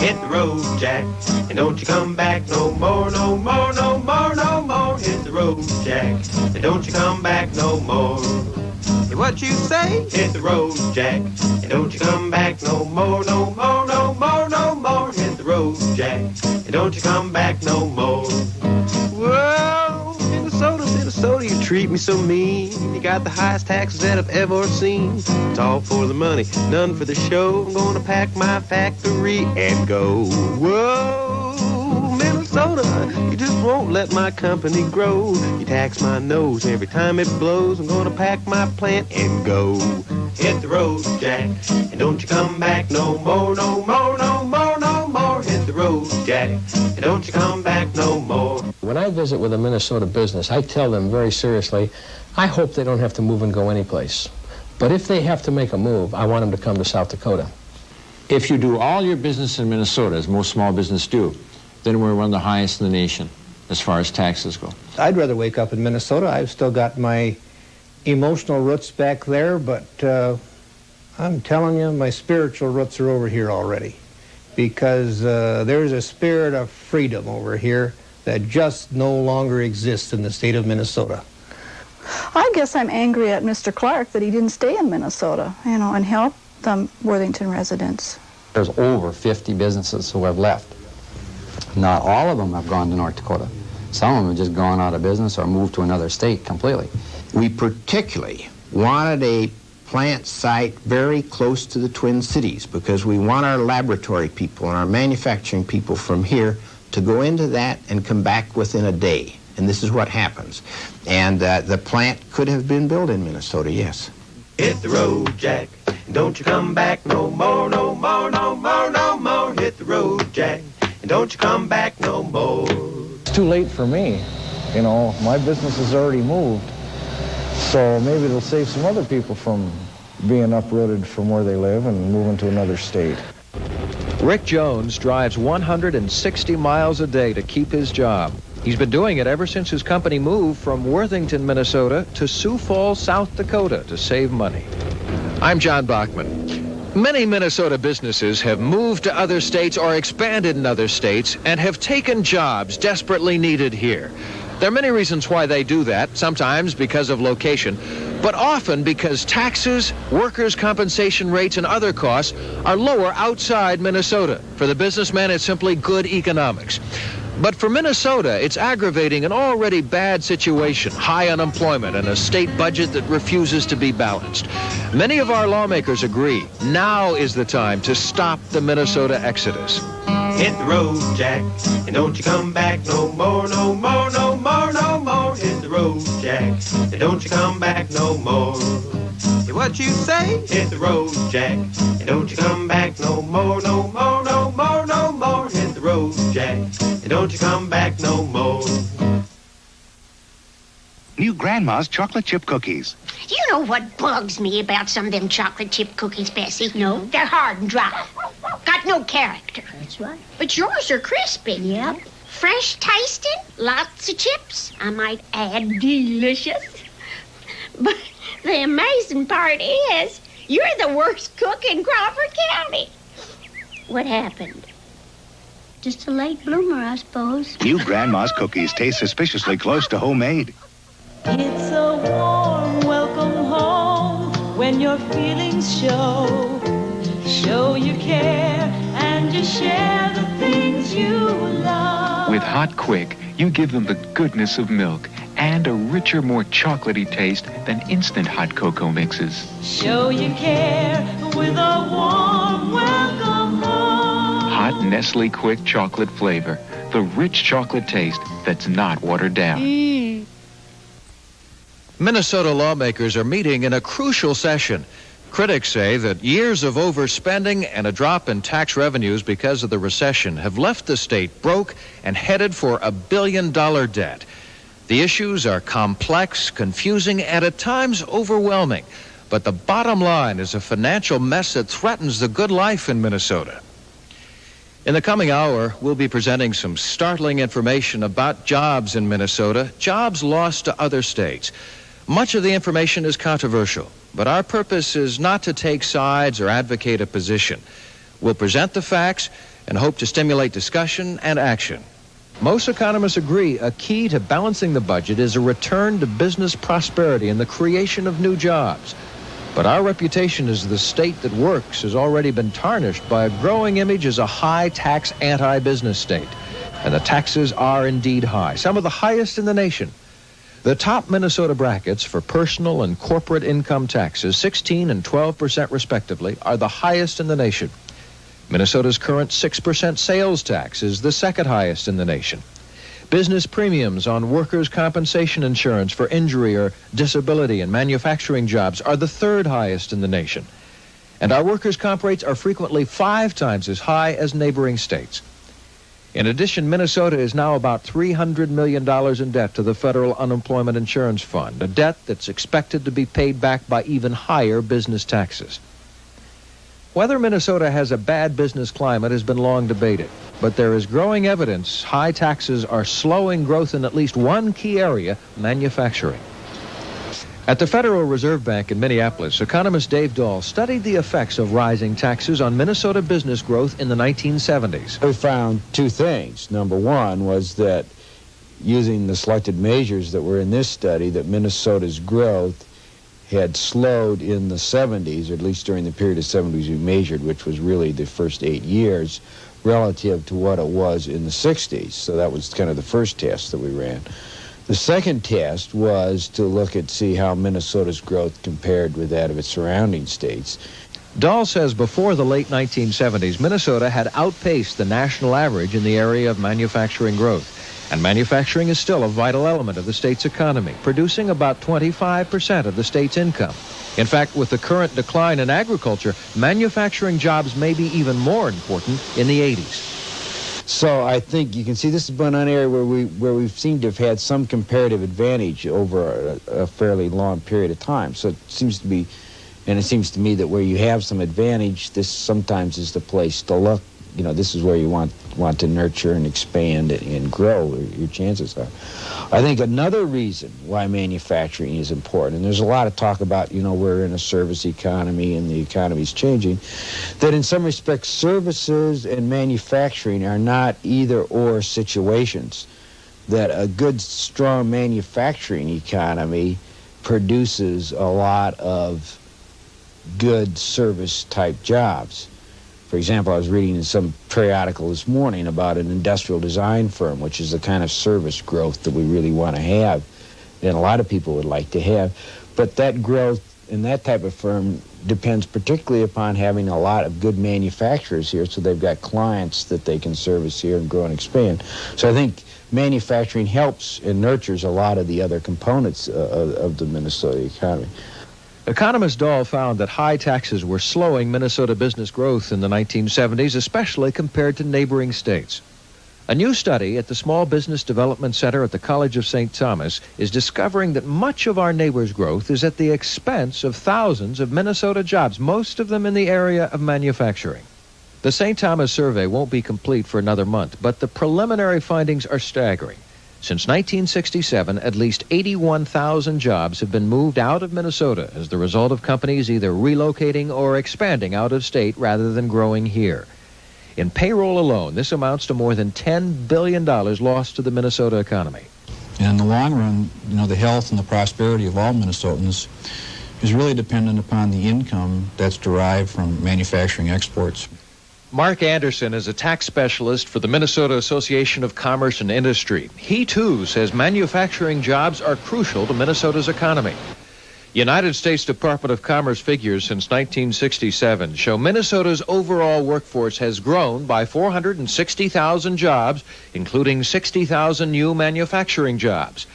Hit the road, Jack, and don't you come back no more, no more, no more, no more. Hit the road, Jack, and don't you come back no more. What you say? Hit the road, Jack, and don't you come back no more, no more, no more, no more. Hit the road, Jack, and don't you come back no more. Whoa, Minnesota, you treat me so mean. You got the highest taxes that I've ever seen. It's all for the money, none for the show. I'm gonna pack my factory and go. Whoa, Minnesota, you just won't let my company grow. You tax my nose every time it blows. I'm gonna pack my plant and go. Hit the road, Jack, and don't you come back no more, no more, no more, no more. Hit the road, Jack, and don't you come back no more. When I visit with a Minnesota business, I tell them very seriously, I hope they don't have to move and go anyplace. But if they have to make a move, I want them to come to South Dakota. If you do all your business in Minnesota, as most small business do, then we're one of the highest in the nation as far as taxes go. I'd rather wake up in Minnesota. I've still got my emotional roots back there, but I'm telling you, my spiritual roots are over here already, because there's a spirit of freedom over here that just no longer exists in the state of Minnesota. I guess I'm angry at Mr. Clark that he didn't stay in Minnesota, you know, and help the Worthington residents. There's over 50 businesses who have left. Not all of them have gone to North Dakota. Some of them have just gone out of business or moved to another state completely. We particularly wanted a plant site very close to the Twin Cities because we want our laboratory people and our manufacturing people from here to go into that and come back within a day. And this is what happens. And the plant could have been built in Minnesota, yes. Hit the road, Jack, and don't you come back no more, no more, no more, no more. Hit the road, Jack, and don't you come back no more. It's too late for me. You know, my business has already moved. So maybe it'll save some other people from being uprooted from where they live and moving to another state. Rick Jones drives 160 miles a day to keep his job. He's been doing it ever since his company moved from Worthington, Minnesota to Sioux Falls, South Dakota to save money. I'm John Bachman. Many Minnesota businesses have moved to other states or expanded in other states and have taken jobs desperately needed here. There are many reasons why they do that, sometimes because of location, but often because taxes, workers' compensation rates, and other costs are lower outside Minnesota. For the businessman, it's simply good economics. But for Minnesota, it's aggravating an already bad situation, high unemployment, and a state budget that refuses to be balanced. Many of our lawmakers agree now is the time to stop the Minnesota exodus. Hit the road, Jack, and don't you come back no more, no more, no more, no more. Hit the road, Jack, and don't you come back no more. What you say? Hit the road, Jack, and don't you come back no more, no more, no more, no more. Hit the road, Jack, and don't you come back no more. New Grandma's chocolate chip cookies. You know what bugs me about some of them chocolate chip cookies, Bessie? No. They're hard and dry. Got no character. That's right. But yours are crispy. Yep. Fresh tasting, lots of chips. I might add delicious. But the amazing part is, you're the worst cook in Crawford County. What happened? Just a late bloomer, I suppose. New Grandma's cookies taste suspiciously close to homemade. It's a warm welcome home when your feelings show you care and you share the things you love. With Hot Quick, you give them the goodness of milk and a richer, more chocolatey taste than instant hot cocoa mixes. Show you care with a warm welcome home. Hot Nestle Quick chocolate flavor, the rich chocolate taste that's not watered down. Minnesota lawmakers are meeting in a crucial session. Critics say that years of overspending and a drop in tax revenues because of the recession have left the state broke and headed for a billion-dollar debt. The issues are complex, confusing, and at times overwhelming. But the bottom line is a financial mess that threatens the good life in Minnesota. In the coming hour, we'll be presenting some startling information about jobs in Minnesota, jobs lost to other states. Much of the information is controversial, but our purpose is not to take sides or advocate a position. We'll present the facts and hope to stimulate discussion and action. Most economists agree a key to balancing the budget is a return to business prosperity and the creation of new jobs. But our reputation as the state that works has already been tarnished by a growing image as a high-tax anti-business state. And the taxes are indeed high, some of the highest in the nation. The top Minnesota brackets for personal and corporate income taxes, 16 and 12% respectively, are the highest in the nation. Minnesota's current 6% sales tax is the second highest in the nation. Business premiums on workers' compensation insurance for injury or disability and manufacturing jobs are the third highest in the nation. And our workers' comp rates are frequently 5 times as high as neighboring states. In addition, Minnesota is now about $300 million in debt to the Federal Unemployment Insurance Fund, a debt that's expected to be paid back by even higher business taxes. Whether Minnesota has a bad business climate has been long debated, but there is growing evidence high taxes are slowing growth in at least one key area, manufacturing. At the Federal Reserve Bank in Minneapolis, economist Dave Dahl studied the effects of rising taxes on Minnesota business growth in the 1970s. We found two things. Number one was that using the selected measures that were in this study, that Minnesota's growth had slowed in the 70s, or at least during the period of 70s we measured, which was really the first 8 years, relative to what it was in the 60s. So that was kind of the first test that we ran. The second test was to look at see how Minnesota's growth compared with that of its surrounding states. Dahl says before the late 1970s, Minnesota had outpaced the national average in the area of manufacturing growth. And manufacturing is still a vital element of the state's economy, producing about 25% of the state's income. In fact, with the current decline in agriculture, manufacturing jobs may be even more important in the 80s. So I think you can see this has been an area where we seem to have had some comparative advantage over a fairly long period of time. So it seems to be, and it seems to me that where you have some advantage, this sometimes is the place to look. You know, this is where you want to nurture and expand and grow, your chances are. I think another reason why manufacturing is important, and there's a lot of talk about, you know, we're in a service economy and the economy's changing, that in some respects services and manufacturing are not either-or situations, that a good, strong manufacturing economy produces a lot of good service-type jobs. For example, I was reading in some periodical this morning about an industrial design firm, which is the kind of service growth that we really want to have, and a lot of people would like to have. But that growth in that type of firm depends particularly upon having a lot of good manufacturers here, so they've got clients that they can service here and grow and expand. So I think manufacturing helps and nurtures a lot of the other components of the Minnesota economy. Economist Dahl found that high taxes were slowing Minnesota business growth in the 1970s, especially compared to neighboring states. A new study at the Small Business Development Center at the College of St. Thomas is discovering that much of our neighbors' growth is at the expense of thousands of Minnesota jobs, most of them in the area of manufacturing. The St. Thomas survey won't be complete for another month, but the preliminary findings are staggering. Since 1967, at least 81,000 jobs have been moved out of Minnesota as the result of companies either relocating or expanding out of state rather than growing here. In payroll alone, this amounts to more than $10 billion lost to the Minnesota economy. And in the long run, you know, the health and the prosperity of all Minnesotans is really dependent upon the income that's derived from manufacturing exports. Mark Anderson is a tax specialist for the Minnesota Association of Commerce and Industry. He, too, says manufacturing jobs are crucial to Minnesota's economy. United States Department of Commerce figures since 1967 show Minnesota's overall workforce has grown by 460,000 jobs, including 60,000 new manufacturing jobs.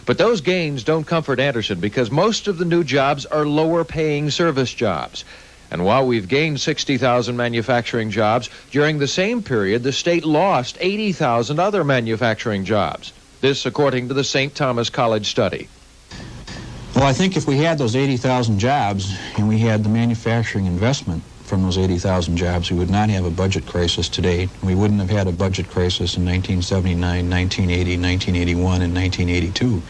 But those gains don't comfort Anderson because most of the new jobs are lower-paying service jobs. And while we've gained 60,000 manufacturing jobs, during the same period, the state lost 80,000 other manufacturing jobs. This according to the St. Thomas College study. Well, I think if we had those 80,000 jobs and we had the manufacturing investment from those 80,000 jobs, we would not have a budget crisis today. We wouldn't have had a budget crisis in 1979, 1980, 1981, and 1982.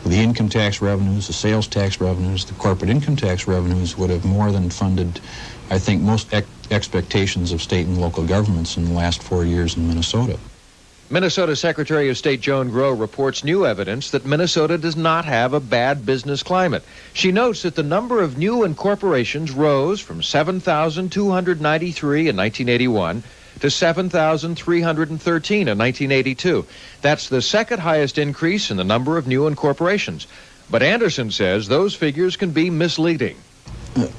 The income tax revenues, the sales tax revenues, the corporate income tax revenues would have more than funded, I think, most expectations of state and local governments in the last 4 years in Minnesota. Minnesota Secretary of State Joan Grow reports new evidence that Minnesota does not have a bad business climate. She notes that the number of new incorporations rose from 7,293 in 1981 to 7,313 in 1982. That's the second highest increase in the number of new incorporations. But Anderson says those figures can be misleading.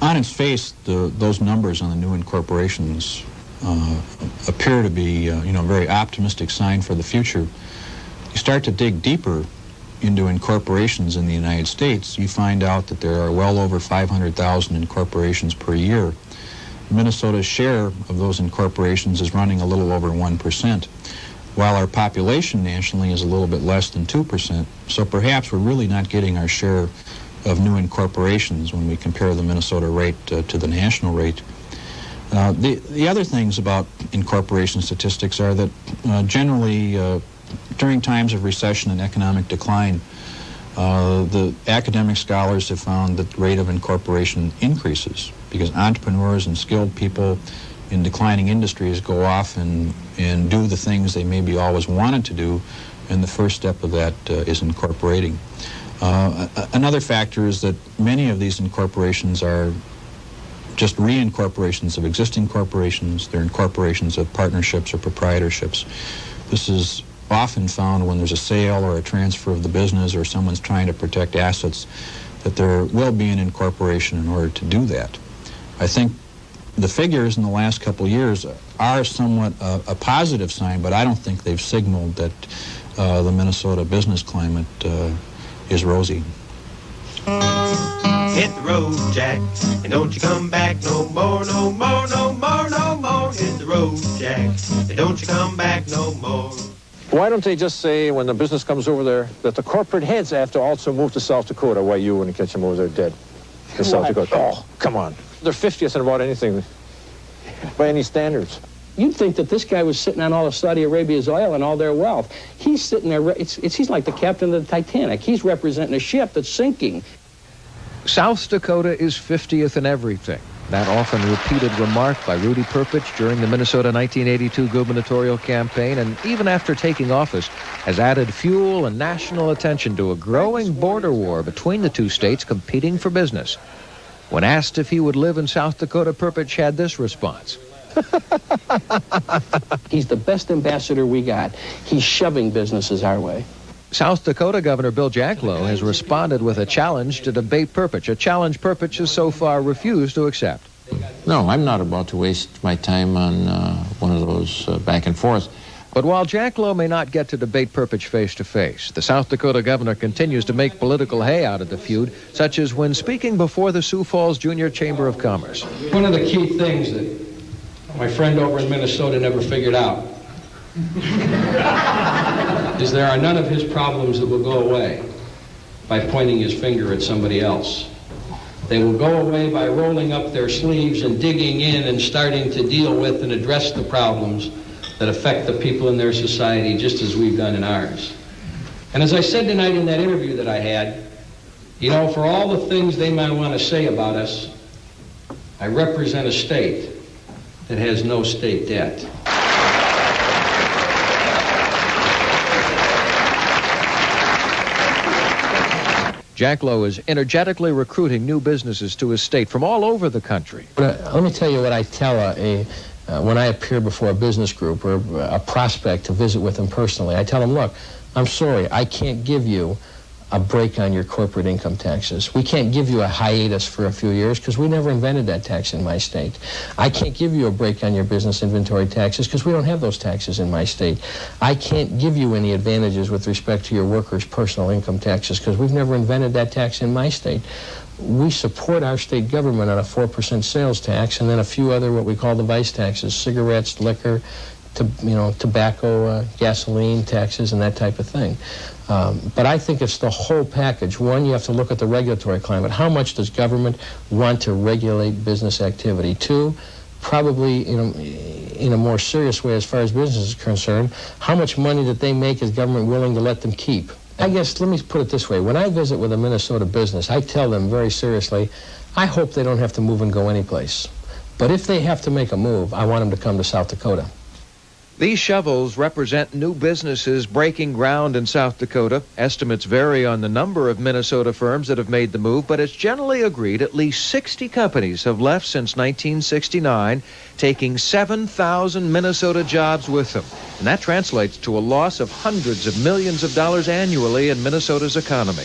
On its face, those numbers on the new incorporations appear to be, a very optimistic sign for the future. You start to dig deeper into incorporations in the United States, you find out that there are well over 500,000 incorporations per year. Minnesota's share of those incorporations is running a little over 1%, while our population nationally is a little bit less than 2%. So perhaps we're really not getting our share of new incorporations when we compare the Minnesota rate to the national rate. The other things about incorporation statistics are that generally during times of recession and economic decline, the academic scholars have found that the rate of incorporation increases because entrepreneurs and skilled people in declining industries go off and do the things they maybe always wanted to do, and the first step of that is incorporating. Another factor is that many of these incorporations are just reincorporations of existing corporations. They're incorporations of partnerships or proprietorships. This is often found when there's a sale or a transfer of the business or someone's trying to protect assets, that there will be an incorporation in order to do that. I think the figures in the last couple of years are somewhat a positive sign, but I don't think they've signaled that the Minnesota business climate is rosy. Hit the road, Jack, and don't you come back no more, no more, no more, no more. Hit the road, Jack, and don't you come back no more. Why don't they just say, when the business comes over there, that the corporate heads have to also move to South Dakota while you wouldn't catch them over there dead in South Dakota? Oh, come on. They're 50th in about anything by any standards. You'd think that this guy was sitting on all of Saudi Arabia's oil and all their wealth. He's sitting there, he's like the captain of the Titanic. He's representing a ship that's sinking. South Dakota is 50th in everything. That often repeated remark by Rudy Perpich during the Minnesota 1982 gubernatorial campaign, and even after taking office, has added fuel and national attention to a growing border war between the two states competing for business. When asked if he would live in South Dakota, Perpich had this response. He's the best ambassador we got. He's shoving businesses our way. South Dakota Governor Bill Jacklow has responded with a challenge to debate Perpich, a challenge Perpich has so far refused to accept. No, I'm not about to waste my time on one of those back and forth. But while Jacklow may not get to debate Perpich face-to-face, the South Dakota governor continues to make political hay out of the feud, such as when speaking before the Sioux Falls Junior Chamber of Commerce. One of the key things that my friend over in Minnesota never figured out is there are none of his problems that will go away by pointing his finger at somebody else. They will go away by rolling up their sleeves and digging in and starting to deal with and address the problems that affect the people in their society just as we've done in ours. And as I said tonight in that interview that I had, you know, for all the things they might want to say about us, I represent a state that has no state debt. Jacklow is energetically recruiting new businesses to his state from all over the country. Let me tell you what I tell when I appear before a business group or a prospect to visit with them personally. I tell them, look, I'm sorry, I can't give you a break on your corporate income taxes. We can't give you a hiatus for a few years because we never invented that tax in my state. I can't give you a break on your business inventory taxes because we don't have those taxes in my state. I can't give you any advantages with respect to your workers' personal income taxes because we've never invented that tax in my state. We support our state government on a 4% sales tax and then a few other what we call the vice taxes, cigarettes, liquor, tobacco, gasoline taxes, and that type of thing. But I think it's the whole package. One, you have to look at the regulatory climate. How much does government want to regulate business activity? Two, probably in a more serious way as far as business is concerned, how much money that they make is government willing to let them keep? I guess, let me put it this way. When I visit with a Minnesota business, I tell them very seriously, I hope they don't have to move and go anyplace. But if they have to make a move, I want them to come to South Dakota. These shovels represent new businesses breaking ground in South Dakota. Estimates vary on the number of Minnesota firms that have made the move, but it's generally agreed at least 60 companies have left since 1969, taking 7,000 Minnesota jobs with them. And that translates to a loss of hundreds of millions of dollars annually in Minnesota's economy.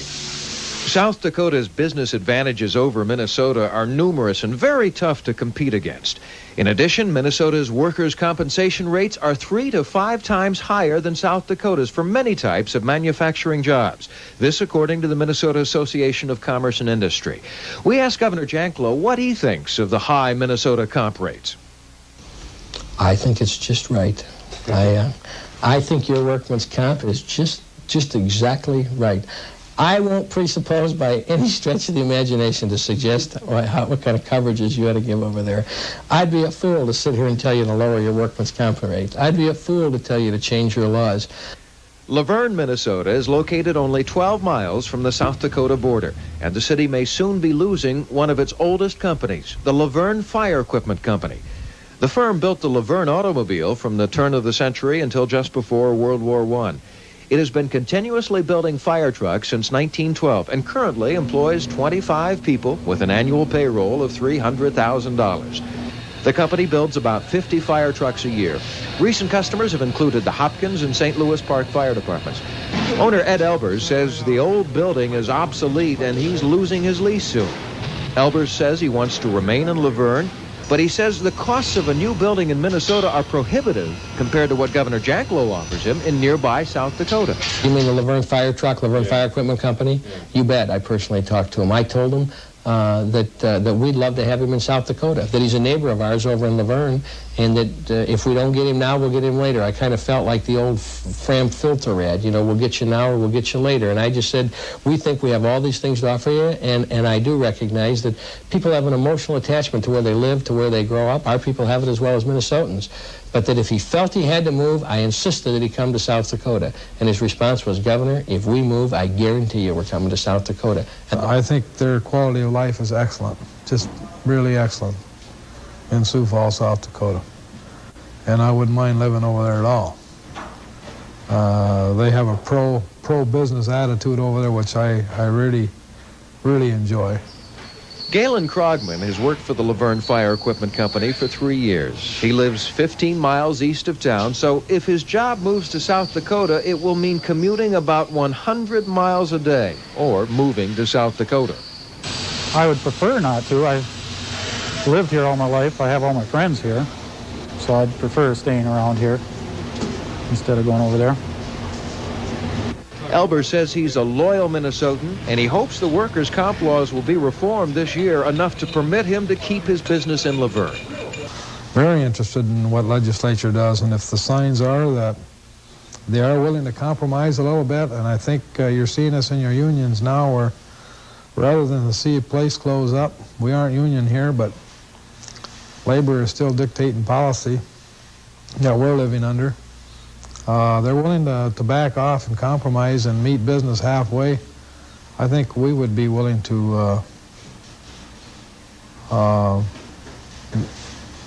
South Dakota's business advantages over Minnesota are numerous and very tough to compete against. In addition, Minnesota's workers' compensation rates are 3 to 5 times higher than South Dakota's for many types of manufacturing jobs. This according to the Minnesota Association of Commerce and Industry. We asked Governor Janklow what he thinks of the high Minnesota comp rates. I think it's just right. I think your workman's comp is just exactly right. I won't presuppose by any stretch of the imagination to suggest what kind of coverages you ought to give over there. I'd be a fool to sit here and tell you to lower your workman's comp rate. I'd be a fool to tell you to change your laws. Laverne, Minnesota is located only 12 miles from the South Dakota border, and the city may soon be losing one of its oldest companies, the Laverne Fire Equipment Company. The firm built the Laverne automobile from the turn of the century until just before World War I. It has been continuously building fire trucks since 1912 and currently employs 25 people with an annual payroll of $300,000. The company builds about 50 fire trucks a year. Recent customers have included the Hopkins and St. Louis Park Fire Departments. Owner Ed Elbers says the old building is obsolete and he's losing his lease soon. Elbers says he wants to remain in Laverne, but he says the costs of a new building in Minnesota are prohibitive compared to what Governor Janklow offers him in nearby South Dakota. You mean the Laverne Fire Equipment Company? You bet. I personally talked to him. I told him that we'd love to have him in South Dakota, that he's a neighbor of ours over in Laverne, and that if we don't get him now, we'll get him later. I kind of felt like the old Fram filter ad, you know, we'll get you now or we'll get you later. And I just said, we think we have all these things to offer you, and I do recognize that people have an emotional attachment to where they live, to where they grow up. Our people have it as well as Minnesotans. But that if he felt he had to move, I insisted that he come to South Dakota. And his response was, Governor, if we move, I guarantee you we're coming to South Dakota. I think their quality of life is excellent, just really excellent in Sioux Falls, South Dakota. And I wouldn't mind living over there at all. They have a pro-business attitude over there, which I really, really enjoy. Galen Krogman has worked for the Laverne Fire Equipment Company for 3 years. He lives 15 miles east of town, so if his job moves to South Dakota, it will mean commuting about 100 miles a day, or moving to South Dakota. I would prefer not to. I've lived here all my life. I have all my friends here, so I'd prefer staying around here instead of going over there. Elbers says he's a loyal Minnesotan, and he hopes the workers' comp laws will be reformed this year enough to permit him to keep his business in Laverne. Very interested in what legislature does, and if the signs are that they are willing to compromise a little bit, and I think you're seeing this in your unions now, where rather than to see a place close up, we aren't union here, but labor is still dictating policy that we're living under. They're willing to back off and compromise and meet business halfway. I think we would be willing to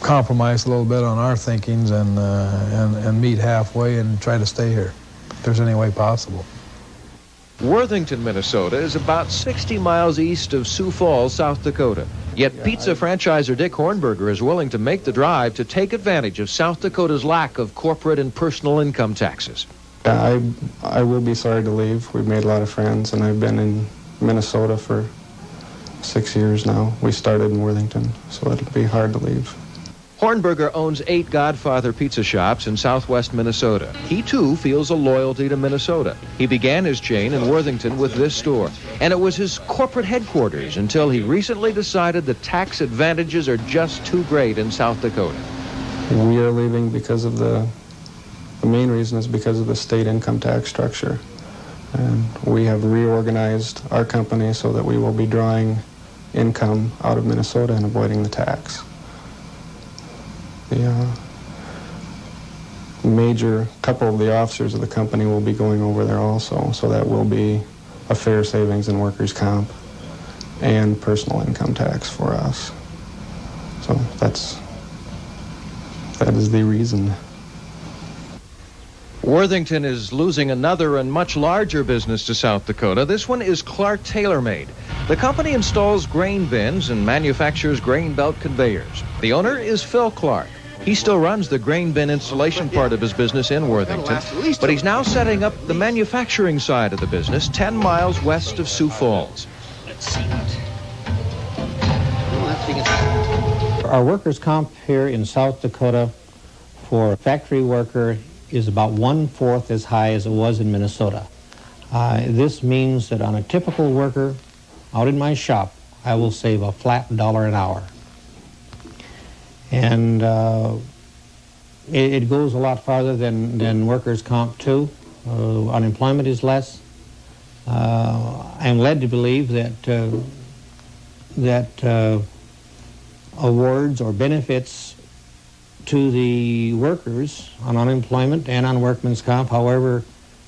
compromise a little bit on our thinkings and meet halfway and try to stay here, if there's any way possible. Worthington, Minnesota is about 60 miles east of Sioux Falls, South Dakota. Yet pizza franchisor Dick Hornberger is willing to make the drive to take advantage of South Dakota's lack of corporate and personal income taxes. I will be sorry to leave. We've made a lot of friends, and I've been in Minnesota for 6 years now. We started in Worthington, so it'll be hard to leave. Hornberger owns 8 Godfather pizza shops in southwest Minnesota. He, too, feels a loyalty to Minnesota. He began his chain in Worthington with this store, and it was his corporate headquarters until he recently decided the tax advantages are just too great in South Dakota. We are leaving because of the main reason is because of the state income tax structure. And we have reorganized our company so that we will be drawing income out of Minnesota and avoiding the tax. couple of the officers of the company will be going over there also, so that will be a fair savings in workers' comp and personal income tax for us. So that is the reason. Worthington is losing another and much larger business to South Dakota. This one is Clark Tailor-Made. The company installs grain bins and manufactures grain belt conveyors. The owner is Phil Clark. He still runs the grain bin installation part of his business in Worthington, but he's now setting up the manufacturing side of the business 10 miles west of Sioux Falls. Let's see. Our workers' comp here in South Dakota for a factory worker is about 1/4 as high as it was in Minnesota. This means that on a typical worker out in my shop, I will save a flat $1 an hour. And it goes a lot farther than workers' comp too. Unemployment is less. I'm led to believe that awards or benefits to the workers on unemployment and on workman's comp, however,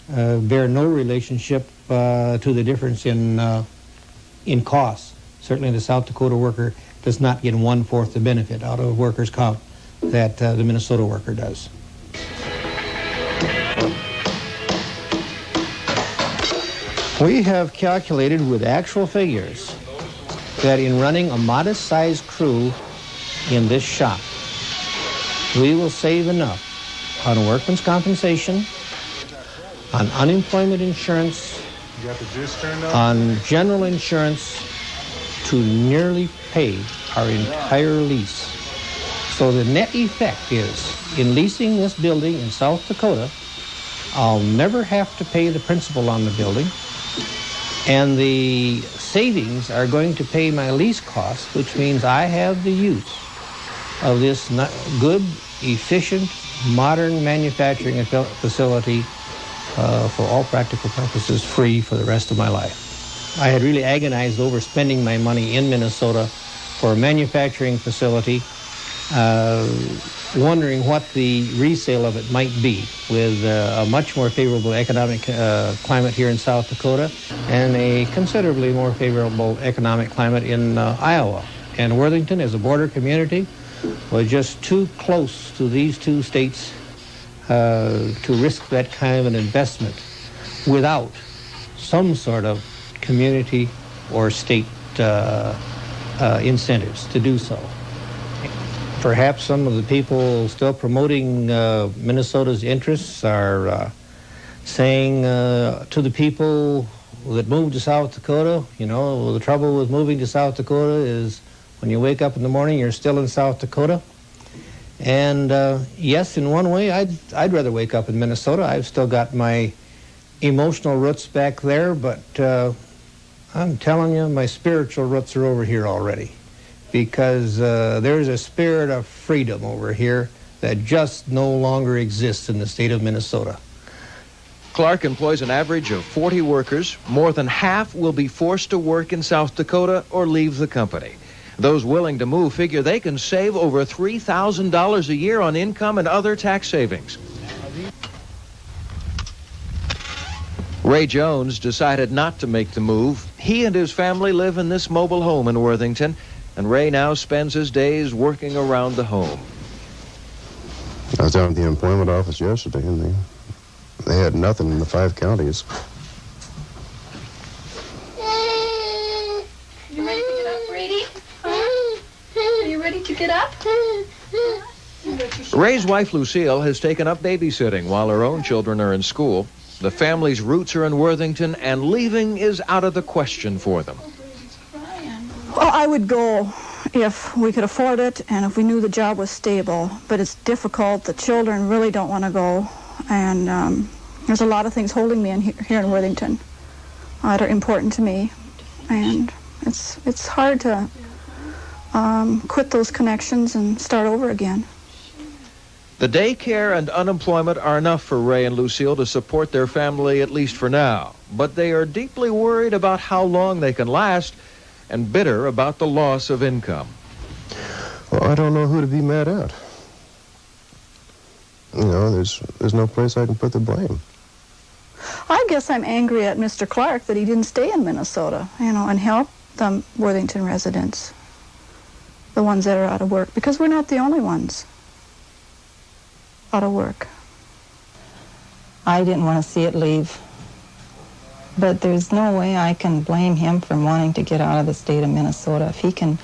bear no relationship to the difference in costs. Certainly the South Dakota worker does not get 1/4 the benefit out of workers' comp that the Minnesota worker does. We have calculated with actual figures that in running a modest-sized crew in this shop, we will save enough on workman's compensation, on unemployment insurance, on general insurance, to nearly pay our entire lease. So the net effect is, in leasing this building in South Dakota, I'll never have to pay the principal on the building, and the savings are going to pay my lease costs, which means I have the use of this good, efficient, modern manufacturing facility for all practical purposes free for the rest of my life. I had really agonized over spending my money in Minnesota for a manufacturing facility, wondering what the resale of it might be with a much more favorable economic climate here in South Dakota and a considerably more favorable economic climate in Iowa. And Worthington, as a border community, was just too close to these two states to risk that kind of an investment without some sort of community or state incentives to do so. Perhaps some of the people still promoting Minnesota's interests are saying to the people that moved to South Dakota, you know, the trouble with moving to South Dakota is when you wake up in the morning, you're still in South Dakota. And yes, in one way, I'd rather wake up in Minnesota. I've still got my emotional roots back there, but I'm telling you, my spiritual roots are over here already, because there's a spirit of freedom over here that just no longer exists in the state of Minnesota. Clark employs an average of 40 workers. More than half will be forced to work in South Dakota or leave the company. Those willing to move figure they can save over $3,000 a year on income and other tax savings. Ray Jones decided not to make the move. He and his family live in this mobile home in Worthington, and Ray now spends his days working around the home. I was down at the employment office yesterday, and they had nothing in the 5 counties. You ready to get up, Brady? Are you ready to get up? Ray's wife, Lucille, has taken up babysitting while her own children are in school. The family's roots are in Worthington, and leaving is out of the question for them. Well, I would go if we could afford it and if we knew the job was stable, but it's difficult. The children really don't want to go, and there's a lot of things holding me here in Worthington that are important to me, and it's hard to quit those connections and start over again. The daycare and unemployment are enough for Ray and Lucille to support their family, at least for now. But they are deeply worried about how long they can last and bitter about the loss of income. Well, I don't know who to be mad at. you know, there's no place I can put the blame. I guess I'm angry at Mr. Clark that he didn't stay in Minnesota, you know, and help the Worthington residents, the ones that are out of work, because we're not the only ones out of work. I didn't want to see it leave, but there's no way I can blame him for wanting to get out of the state of Minnesota. If he can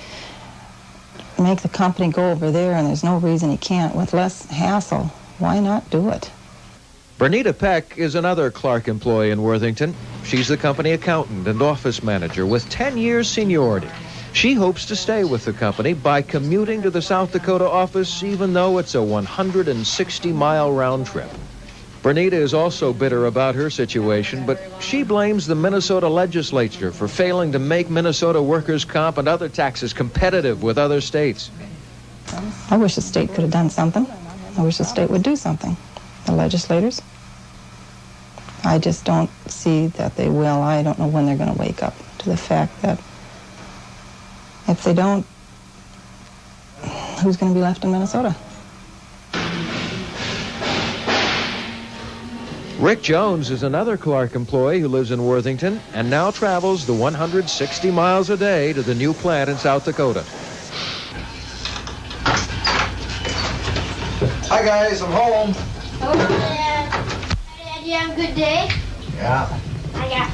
make the company go over there, and there's no reason he can't with less hassle, why not do it? Bernita Peck is another Clark employee in Worthington. She's the company accountant and office manager with 10 years seniority. She hopes to stay with the company by commuting to the South Dakota office, even though it's a 160-mile round trip. Bernita is also bitter about her situation, but she blames the Minnesota legislature for failing to make Minnesota workers' comp and other taxes competitive with other states. I wish the state could have done something. I wish the state would do something. The legislators. I just don't see that they will. I don't know when they're going to wake up to the fact that if they don't, who's going to be left in Minnesota? Rick Jones is another Clark employee who lives in Worthington and now travels the 160 miles a day to the new plant in South Dakota. Hi guys, I'm home. Oh, Dad, you have a good day? Yeah.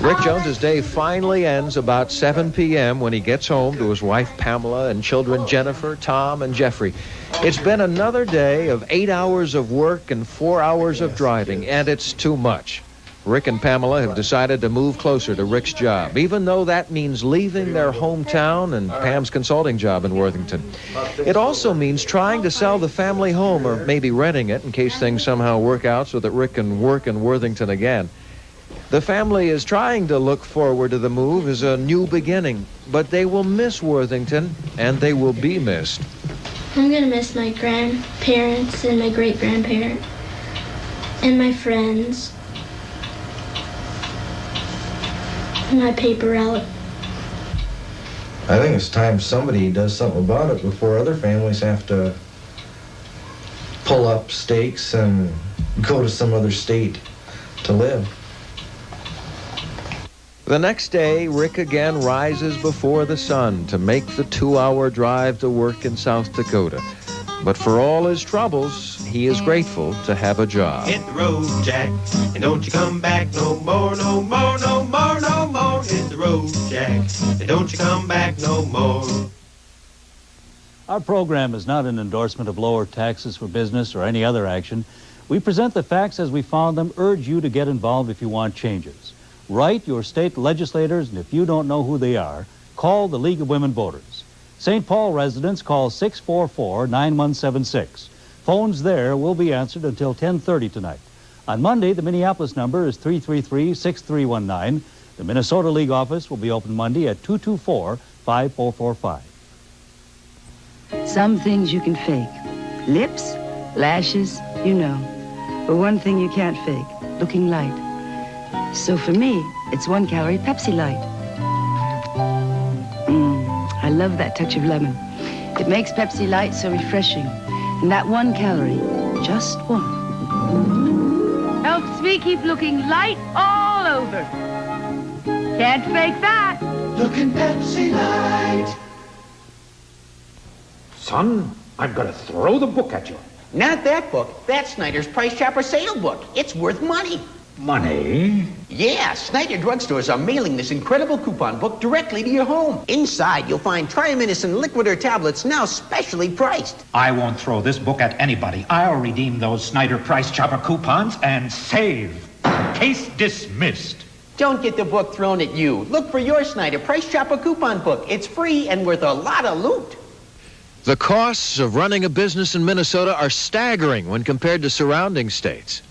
Rick Jones's day finally ends about 7 p.m. when he gets home to his wife Pamela and children Jennifer, Tom, and Jeffrey. It's been another day of 8 hours of work and 4 hours of driving, and it's too much. Rick and Pamela have decided to move closer to Rick's job, even though that means leaving their hometown and Pam's consulting job in Worthington. It also means trying to sell the family home, or maybe renting it in case things somehow work out so that Rick can work in Worthington again. The family is trying to look forward to the move as a new beginning, but they will miss Worthington, and they will be missed. I'm going to miss my grandparents and my great-grandparents and my friends. My paper route. I think it's time somebody does something about it before other families have to pull up stakes and go to some other state to live. The next day, Rick again rises before the sun to make the 2-hour drive to work in South Dakota. But for all his troubles, he is grateful to have a job. Hit the road, Jack, and don't you come back no more, no more, no more, no more. Hit the road, Jack, and don't you come back no more. Our program is not an endorsement of lower taxes for business or any other action. We present the facts as we found them, urge you to get involved if you want changes. Write your state legislators, and if you don't know who they are, call the League of Women Voters. St. Paul residents call 644-9176. Phones there will be answered until 10:30 tonight. On Monday, the Minneapolis number is 333-6319. The Minnesota League office will be open Monday at 224-5445. Some things you can fake. Lips, lashes, you know. But one thing you can't fake, looking light. So for me, it's 1-calorie Pepsi Light. I love that touch of lemon. It makes Pepsi Light so refreshing. And that 1 calorie, just one, helps me keep looking light all over. Can't fake that. Looking Pepsi Light. Son, I'm gonna throw the book at you. Not that book. That's Snyder's Price Chopper sale book. It's worth money. Money? Yeah, Snyder drugstores are mailing this incredible coupon book directly to your home. Inside, you'll find Triaminosin Liquidor tablets now specially priced. I won't throw this book at anybody. I'll redeem those Snyder Price Chopper coupons and save. Case dismissed. Don't get the book thrown at you. Look for your Snyder Price Chopper coupon book. It's free and worth a lot of loot. The costs of running a business in Minnesota are staggering when compared to surrounding states.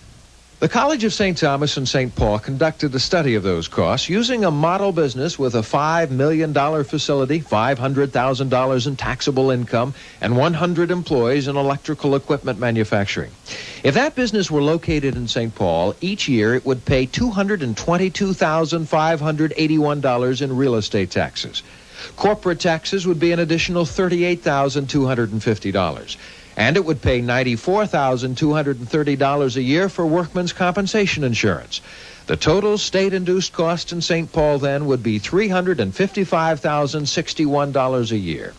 The College of St. Thomas and St. Paul conducted a study of those costs using a model business with a $5 million facility, $500,000 in taxable income, and 100 employees in electrical equipment manufacturing. If that business were located in St. Paul, each year it would pay $222,581 in real estate taxes. Corporate taxes would be an additional $38,250. And it would pay $94,230 a year for workmen's compensation insurance. The total state-induced cost in St. Paul then would be $355,061 a year.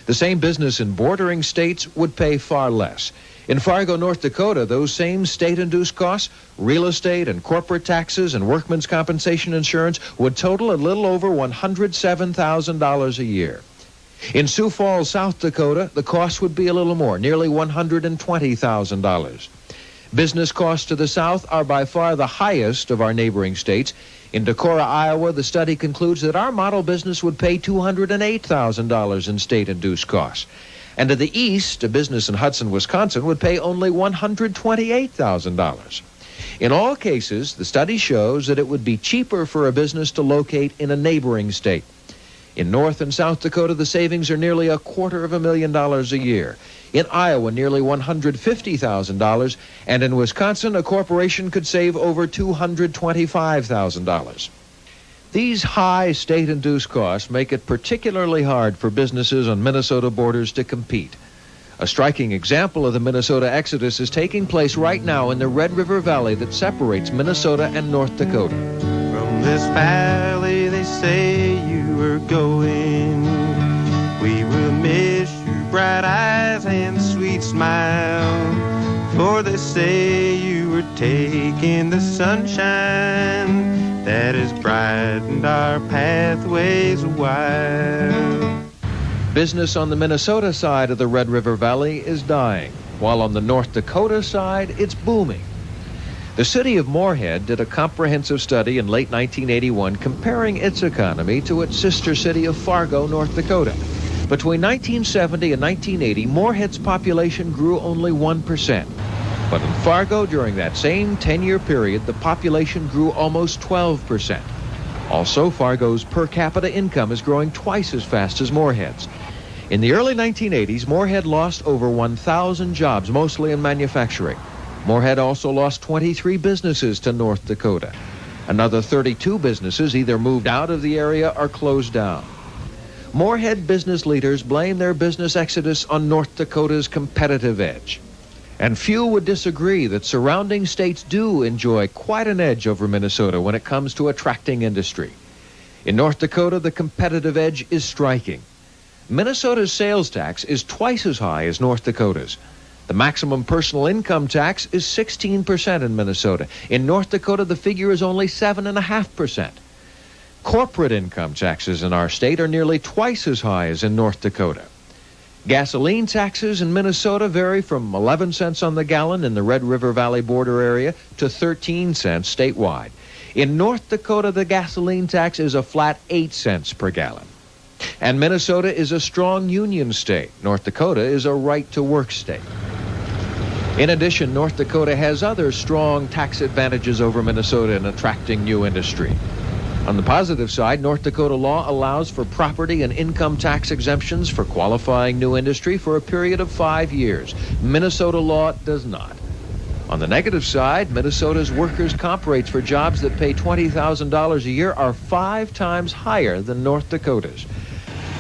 The same business in bordering states would pay far less. In Fargo, North Dakota, those same state-induced costs, real estate and corporate taxes and workmen's compensation insurance, would total a little over $107,000 a year. In Sioux Falls, South Dakota, the cost would be a little more, nearly $120,000. Business costs to the south are by far the highest of our neighboring states. In Decorah, Iowa, the study concludes that our model business would pay $208,000 in state-induced costs. And to the east, a business in Hudson, Wisconsin, would pay only $128,000. In all cases, the study shows that it would be cheaper for a business to locate in a neighboring state. In North and South Dakota, the savings are nearly $250,000 a year. In Iowa, nearly $150,000, and in Wisconsin, a corporation could save over $225,000. These high state-induced costs make it particularly hard for businesses on Minnesota borders to compete. A striking example of the Minnesota exodus is taking place right now in the Red River Valley that separates Minnesota and North Dakota. From this valley they say you were going. We will miss your bright eyes and sweet smile. For they say you were taking the sunshine that has brightened our pathways a while. Business on the Minnesota side of the Red River Valley is dying, while on the North Dakota side, it's booming. The city of Moorhead did a comprehensive study in late 1981 comparing its economy to its sister city of Fargo, North Dakota. Between 1970 and 1980, Moorhead's population grew only 1%. But in Fargo, during that same 10-year period, the population grew almost 12%. Also, Fargo's per capita income is growing twice as fast as Moorhead's. In the early 1980s, Moorhead lost over 1,000 jobs, mostly in manufacturing. Moorhead also lost 23 businesses to North Dakota. Another 32 businesses either moved out of the area or closed down. Moorhead business leaders blame their business exodus on North Dakota's competitive edge. And few would disagree that surrounding states do enjoy quite an edge over Minnesota when it comes to attracting industry. In North Dakota, the competitive edge is striking. Minnesota's sales tax is twice as high as North Dakota's. The maximum personal income tax is 16% in Minnesota. In North Dakota, the figure is only 7.5%. Corporate income taxes in our state are nearly twice as high as in North Dakota. Gasoline taxes in Minnesota vary from 11 cents on the gallon in the Red River Valley border area to 13 cents statewide. In North Dakota, the gasoline tax is a flat 8 cents per gallon. And Minnesota is a strong union state. North Dakota is a right-to-work state. In addition, North Dakota has other strong tax advantages over Minnesota in attracting new industry. On the positive side, North Dakota law allows for property and income tax exemptions for qualifying new industry for a period of 5 years. Minnesota law does not. On the negative side, Minnesota's workers' comp rates for jobs that pay $20,000 a year are 5 times higher than North Dakota's.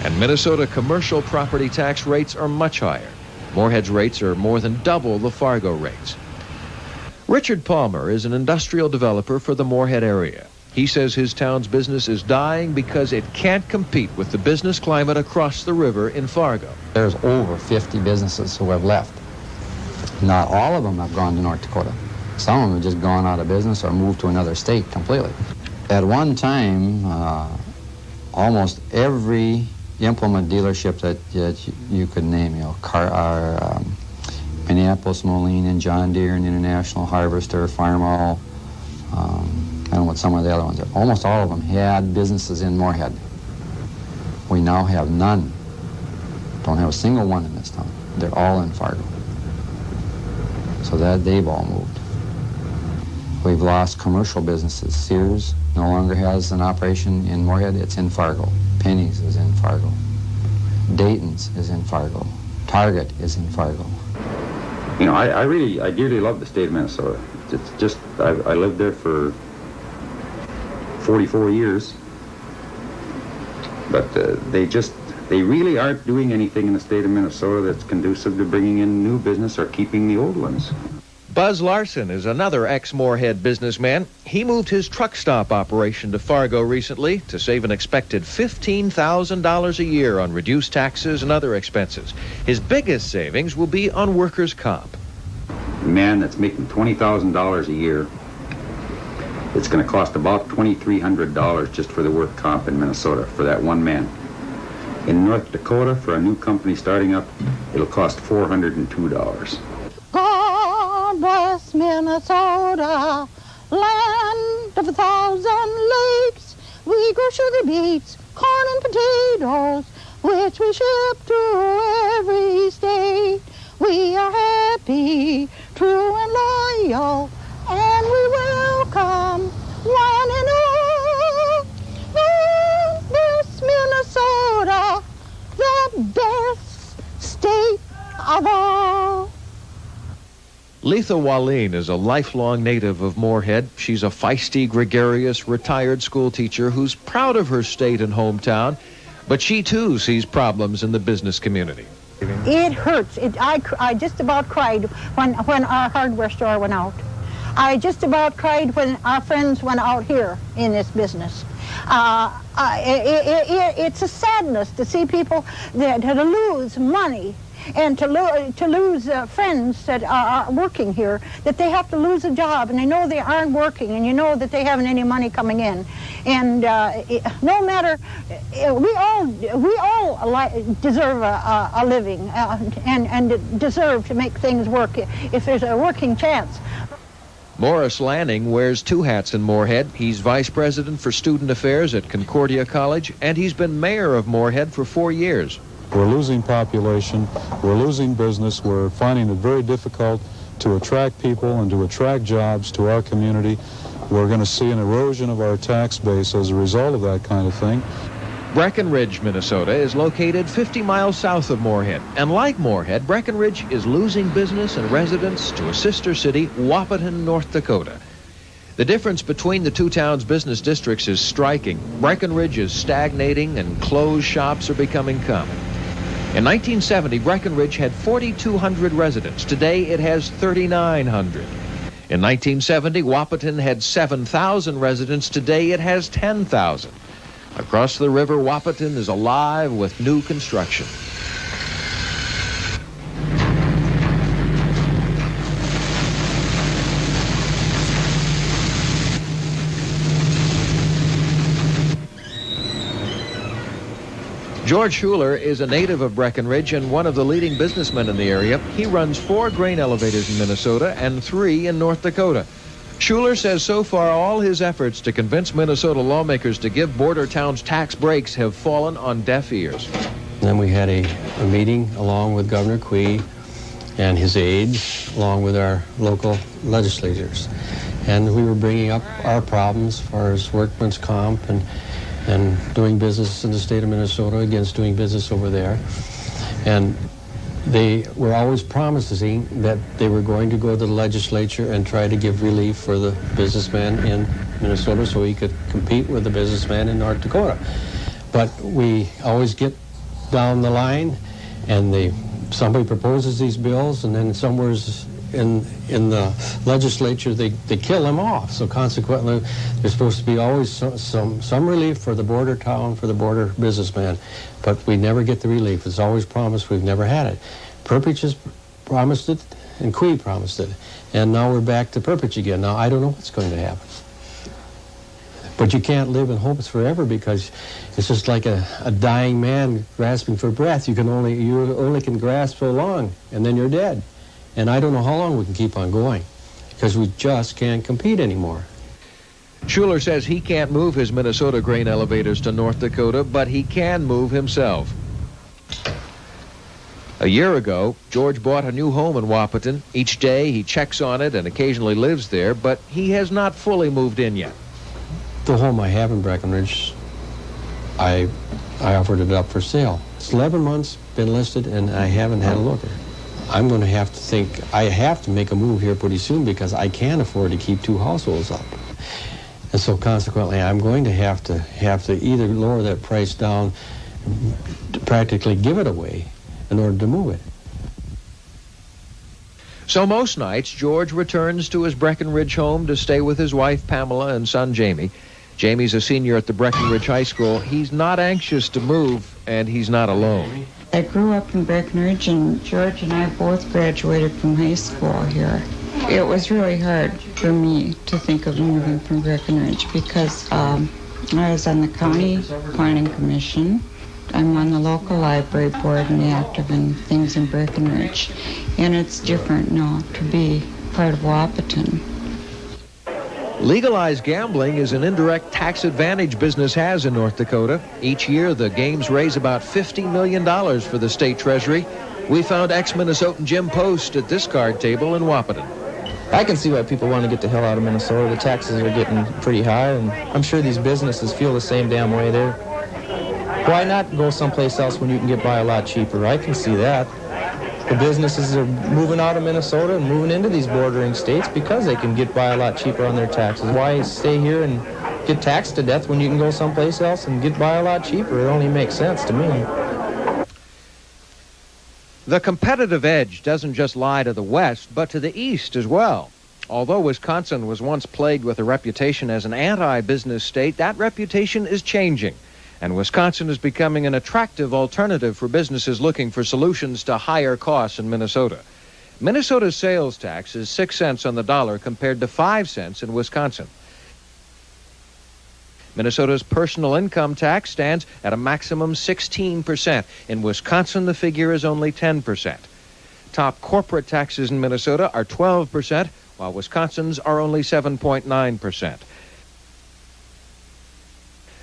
And Minnesota commercial property tax rates are much higher. Moorhead's rates are more than double the Fargo rates. Richard Palmer is an industrial developer for the Moorhead area. He says his town's business is dying because it can't compete with the business climate across the river in Fargo. There's over 50 businesses who have left. Not all of them have gone to North Dakota. Some of them have just gone out of business or moved to another state completely. At one time, almost every implement dealership that you could name, Minneapolis, Moline, and John Deere, and International Harvester, Farmall, I don't know what some of the other ones are. Almost all of them had businesses in Moorhead. We now have none. Don't have a single one in this town. They're all in Fargo. So that they've all moved. We've lost commercial businesses. Sears no longer has an operation in Moorhead. It's in Fargo. Penny's is in Fargo. Dayton's is in Fargo. Target is in Fargo. You know, I dearly love the state of Minnesota. It's just, I lived there for 44 years, but they just They really aren't doing anything in the state of Minnesota that's conducive to bringing in new business or keeping the old ones. Buzz Larson is another ex-Moorhead businessman. He moved his truck stop operation to Fargo recently to save an expected $15,000 a year on reduced taxes and other expenses. His biggest savings will be on workers' comp. A man that's making $20,000 a year, it's going to cost about $2,300 just for the work comp in Minnesota for that one man. In North Dakota, for a new company starting up, it'll cost $402. God bless Minnesota, land of 1,000 lakes. We grow sugar beets, corn and potatoes, which we ship to every state. We are happy, true and loyal, and we welcome one and all. God bless Minnesota, the best state of all. Letha Wallin is a lifelong native of Moorhead. She's a feisty, gregarious, retired school teacher who's proud of her state and hometown, but she too sees problems in the business community. It hurts. I just about cried when our hardware store went out. I just about cried when our friends went out here in this business. It's a sadness to see people to lose money and to lose friends that are working here, that they have to lose a job and they know they aren't working and you know that they haven't any money coming in. And no matter, we all deserve a living and deserve to make things work if there's a working chance. Morris Lanning wears two hats in Moorhead. He's vice president for student affairs at Concordia College, and he's been mayor of Moorhead for 4 years. We're losing population, we're losing business, we're finding it very difficult to attract people and to attract jobs to our community. We're going to see an erosion of our tax base as a result of that kind of thing. Breckenridge, Minnesota is located 50 miles south of Moorhead. And like Moorhead, Breckenridge is losing business and residents to a sister city, Wahpeton, North Dakota. The difference between the two towns' business districts is striking. Breckenridge is stagnating and closed shops are becoming common. In 1970, Breckenridge had 4,200 residents. Today, it has 3,900. In 1970, Wahpeton had 7,000 residents. Today, it has 10,000. Across the river, Wahpeton is alive with new construction. George Schuler is a native of Breckenridge and one of the leading businessmen in the area. He runs 4 grain elevators in Minnesota and 3 in North Dakota. Schuler says so far all his efforts to convince Minnesota lawmakers to give border towns tax breaks have fallen on deaf ears. Then we had a meeting along with Governor Quee and his aides, along with our local legislators. And we were bringing up our problems as far as workman's comp and doing business in the state of Minnesota against doing business over there. And they were always promising that they were going to go to the legislature and try to give relief for the businessman in Minnesota so he could compete with the businessman in North Dakota. But we always get down the line and somebody proposes these bills and then somewhere in the legislature they kill them off. So consequently there's supposed to be always some relief for the border town, for the border businessman, but we never get the relief. It's always promised, we've never had it. Perpich has promised it and Quee promised it, and now we're back to Perpich again. Now I don't know what's going to happen, but you can't live in hopes forever because it's just like a dying man grasping for breath. You only can grasp so long and then you're dead. And I don't know how long we can keep on going because we just can't compete anymore. Schuler says he can't move his Minnesota grain elevators to North Dakota, but he can move himself. A year ago, George bought a new home in Wahpeton. Each day he checks on it and occasionally lives there, but he has not fully moved in yet. The home I have in Breckenridge, I offered it up for sale. It's 11 months been listed and I haven't had a look at it. I'm going to have to think, I have to make a move here pretty soon because I can't afford to keep 2 households up. And so consequently, I'm going to have to either lower that price down to practically give it away in order to move it. So most nights, George returns to his Breckenridge home to stay with his wife, Pamela, and son, Jamie. Jamie's a senior at the Breckenridge High School. He's not anxious to move, and he's not alone. I grew up in Breckenridge, and George and I both graduated from high school here. It was really hard for me to think of moving from Breckenridge because I was on the County Planning Commission. I'm on the local library board and active in things in Breckenridge. And it's different now to be part of Wahpeton. Legalized gambling is an indirect tax advantage business has in North Dakota. Each year, the games raise about $50 million for the state treasury. We found ex-Minnesotan Jim Post at this card table in Wahpeton. I can see why people want to get the hell out of Minnesota. The taxes are getting pretty high, and I'm sure these businesses feel the same damn way there. Why not go someplace else when you can get by a lot cheaper? I can see that. The businesses are moving out of Minnesota and moving into these bordering states because they can get by a lot cheaper on their taxes. Why stay here and get taxed to death when you can go someplace else and get by a lot cheaper? It only makes sense to me. The competitive edge doesn't just lie to the west, but to the east as well. Although Wisconsin was once plagued with a reputation as an anti-business state, that reputation is changing. And Wisconsin is becoming an attractive alternative for businesses looking for solutions to higher costs in Minnesota. Minnesota's sales tax is 6 cents on the dollar compared to 5 cents in Wisconsin. Minnesota's personal income tax stands at a maximum 16%. In Wisconsin, the figure is only 10%. Top corporate taxes in Minnesota are 12%, while Wisconsin's are only 7.9%.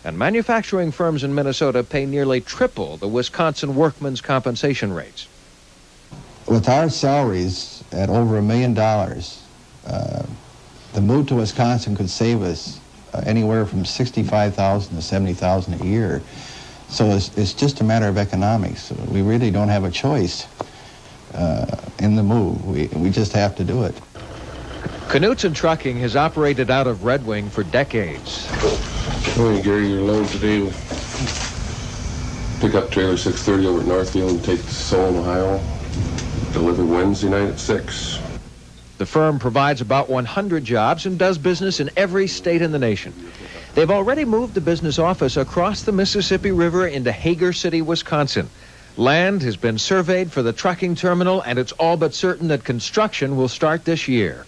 And manufacturing firms in Minnesota pay nearly triple the Wisconsin workmen's compensation rates. With our salaries at over $1 million, the move to Wisconsin could save us anywhere from $65,000 to $70,000 a year. So it's just a matter of economics. We really don't have a choice in the move. We just have to do it. Knutson Trucking has operated out of Red Wing for decades. Well, Gary, your load today will pick up trailer 630 over at Northfield and take to Solon, Ohio. Deliver Wednesday night at 6. The firm provides about 100 jobs and does business in every state in the nation. They've already moved the business office across the Mississippi River into Hager City, Wisconsin. Land has been surveyed for the trucking terminal, and it's all but certain that construction will start this year.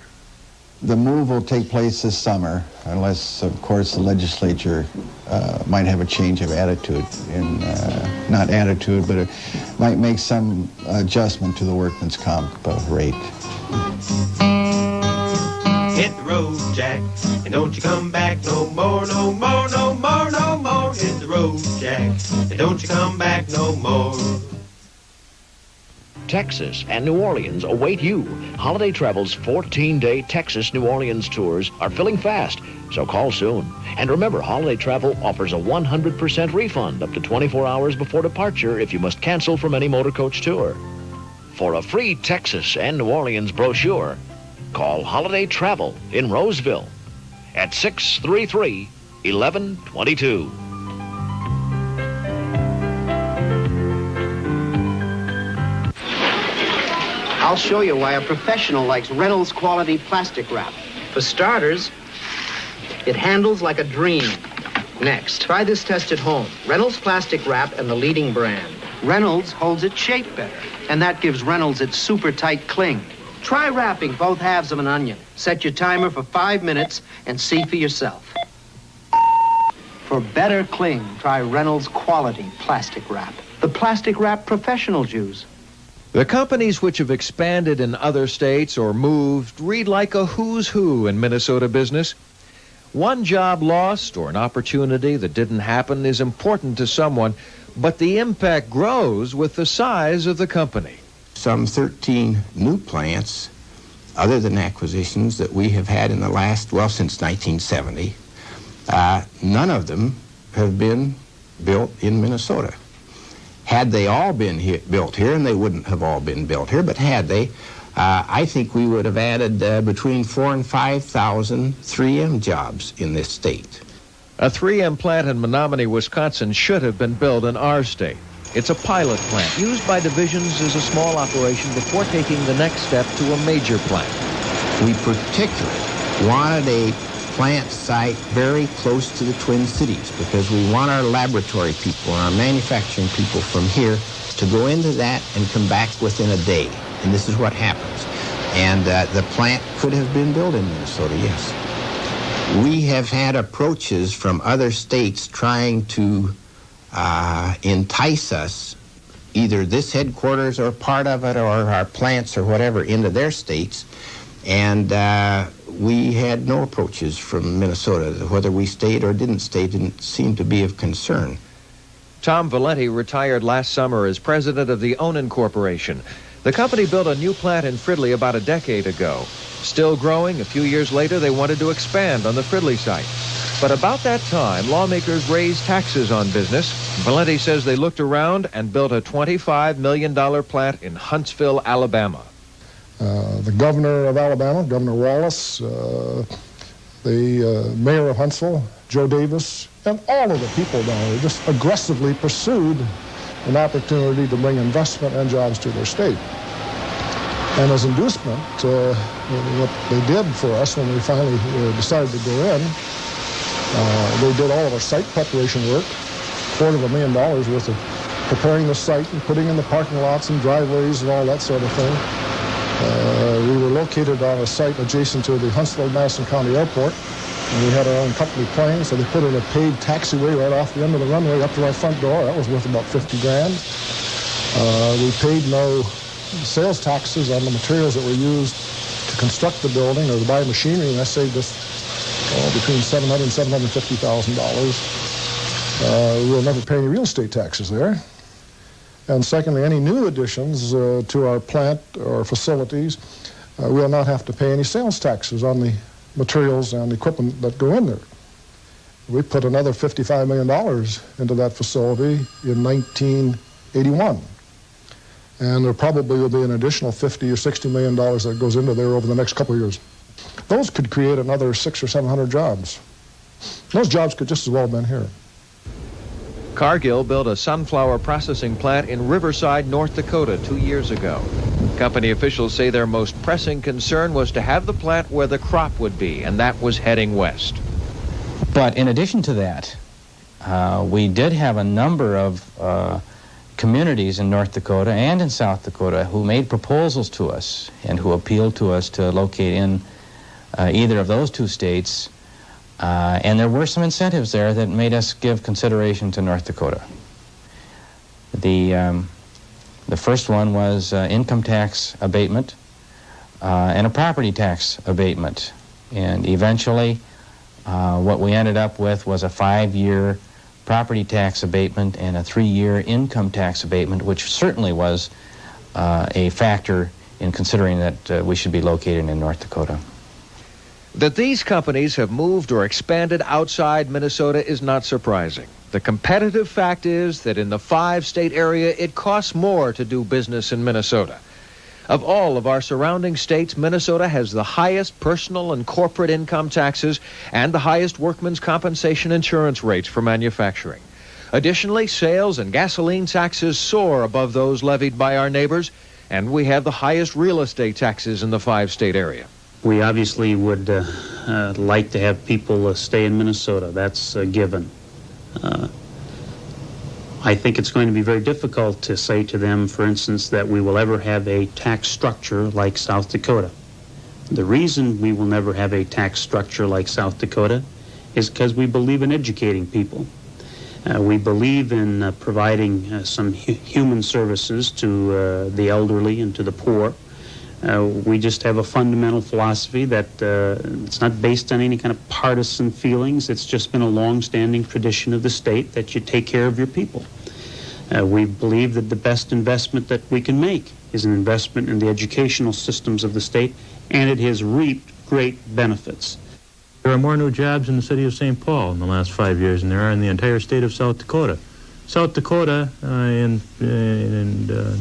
The move will take place this summer, unless, of course, the legislature might have a change of attitude, not attitude, but it might make some adjustment to the workman's comp rate. Hit the road, Jack, and don't you come back no more, no more, no more, no more. Hit the road, Jack, and don't you come back no more. Texas and New Orleans await you. Holiday Travel's 14-day Texas-New Orleans tours are filling fast, so call soon. And remember, Holiday Travel offers a 100% refund up to 24 hours before departure if you must cancel from any motor coach tour. For a free Texas and New Orleans brochure, call Holiday Travel in Roseville at 633-1122. I'll show you why a professional likes Reynolds quality plastic wrap. For starters, it handles like a dream. Next, try this test at home. Reynolds plastic wrap and the leading brand. Reynolds holds its shape better, and that gives Reynolds its super tight cling. Try wrapping both halves of an onion. Set your timer for 5 minutes and see for yourself. For better cling, try Reynolds quality plastic wrap. The plastic wrap professionals use. The companies which have expanded in other states or moved read like a who's who in Minnesota business. One job lost or an opportunity that didn't happen is important to someone, but the impact grows with the size of the company. Some 13 new plants, other than acquisitions, that we have had in the last, well, since 1970. None of them have been built in Minnesota. Had they all been built here, and they wouldn't have all been built here, but had they, I think we would have added between 4,000 and 5,000 3M jobs in this state. A 3M plant in Menominee, Wisconsin should have been built in our state. It's a pilot plant used by divisions as a small operation before taking the next step to a major plant. We particularly wanted a plant site very close to the Twin Cities because we want our laboratory people and our manufacturing people from here to go into that and come back within a day. And this is what happens. And the plant could have been built in Minnesota, yes. We have had approaches from other states trying to entice us, either this headquarters or part of it or our plants or whatever, into their states. And we had no approaches from Minnesota. Whether we stayed or didn't stay didn't seem to be of concern. Tom Valenti retired last summer as president of the Onan Corporation. The company built a new plant in Fridley about a decade ago. Still growing, a few years later they wanted to expand on the Fridley site. But about that time, lawmakers raised taxes on business. Valenti says they looked around and built a $25 million plant in Huntsville, Alabama. The governor of Alabama, Governor Wallace, the mayor of Huntsville, Joe Davis, and all of the people down there just aggressively pursued an opportunity to bring investment and jobs to their state. And as inducement, what they did for us when we finally decided to go in, they did all of our site preparation work, $250,000 worth of preparing the site and putting in the parking lots and driveways and all that sort of thing. We were located on a site adjacent to the Huntsville-Madison County Airport, and we had our own company plane, so they put in a paid taxiway right off the end of the runway up to our front door. That was worth about $50,000. We paid no sales taxes on the materials that were used to construct the building or to buy machinery, and that saved us between $700,000 and $750,000. We'll never pay any real estate taxes there. And secondly, any new additions to our plant or facilities, we'll not have to pay any sales taxes on the materials and equipment that go in there. We put another $55 million into that facility in 1981. And there probably will be an additional $50 or $60 million that goes into there over the next couple of years. Those could create another 600 or 700 jobs. Those jobs could just as well have been here. Cargill built a sunflower processing plant in Riverside, North Dakota 2 years ago. Company officials say their most pressing concern was to have the plant where the crop would be, and that was heading west. But in addition to that, we did have a number of communities in North Dakota and in South Dakota who made proposals to us and who appealed to us to locate in either of those two states. And there were some incentives there that made us give consideration to North Dakota. The first one was income tax abatement and a property tax abatement. And eventually, what we ended up with was a 5-year property tax abatement and a 3-year income tax abatement, which certainly was a factor in considering that we should be located in North Dakota. That these companies have moved or expanded outside Minnesota is not surprising. The competitive fact is that in the 5-state area, it costs more to do business in Minnesota. Of all of our surrounding states, Minnesota has the highest personal and corporate income taxes and the highest workmen's compensation insurance rates for manufacturing. Additionally, sales and gasoline taxes soar above those levied by our neighbors, and we have the highest real estate taxes in the 5-state area. We obviously would like to have people stay in Minnesota. That's a given. I think it's going to be very difficult to say to them, for instance, that we will ever have a tax structure like South Dakota. The reason we will never have a tax structure like South Dakota is because we believe in educating people. We believe in providing some human services to the elderly and to the poor. We just have a fundamental philosophy that it's not based on any kind of partisan feelings. It's just been a long-standing tradition of the state that you take care of your people. We believe that the best investment that we can make is an investment in the educational systems of the state, and it has reaped great benefits. There are more new jobs in the city of St. Paul in the last 5 years than there are in the entire state of South Dakota. South Dakota,